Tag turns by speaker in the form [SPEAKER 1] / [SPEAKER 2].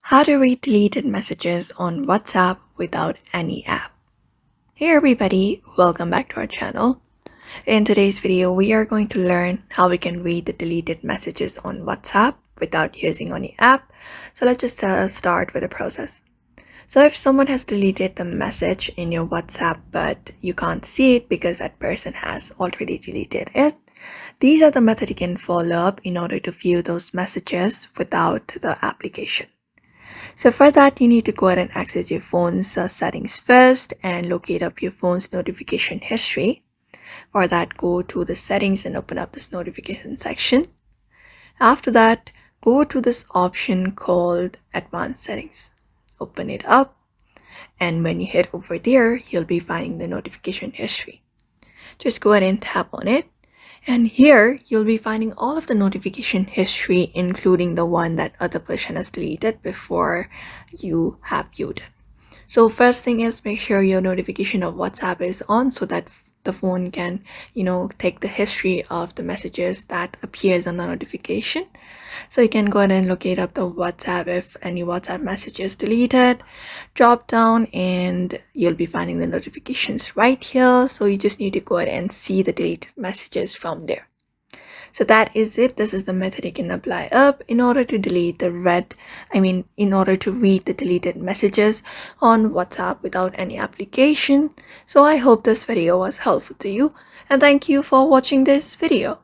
[SPEAKER 1] How to read deleted messages on WhatsApp without any app. Hey everybody, welcome back to our channel. In today's video, we are going to learn how we can read the deleted messages on WhatsApp without using any app. So let's just start with the process. So if someone has deleted the message in your WhatsApp but you can't see it because that person has already deleted it, these are the methods you can follow up in order to view those messages without the application. So for that, you need to go ahead and access your phone's settings first and locate up your phone's notification history. For that, go to the settings and open up this notification section. After that, go to this option called advanced settings. Open it up, and when you hit over there, you'll be finding the notification history. Just go ahead and tap on it. And here, you'll be finding all of the notification history, including the one that other person has deleted before you have viewed it. So first thing is, make sure your notification of WhatsApp is on so that the phone can, take the history of the messages that appears on the notification. So you can go ahead and locate up the WhatsApp if any WhatsApp message is deleted. Drop down and you'll be finding the notifications right here. So you just need to go ahead and see the deleted messages from there. So that is it. This is the method you can apply up in order to in order to read the deleted messages on WhatsApp without any application. So I hope this video was helpful to you and thank you for watching this video.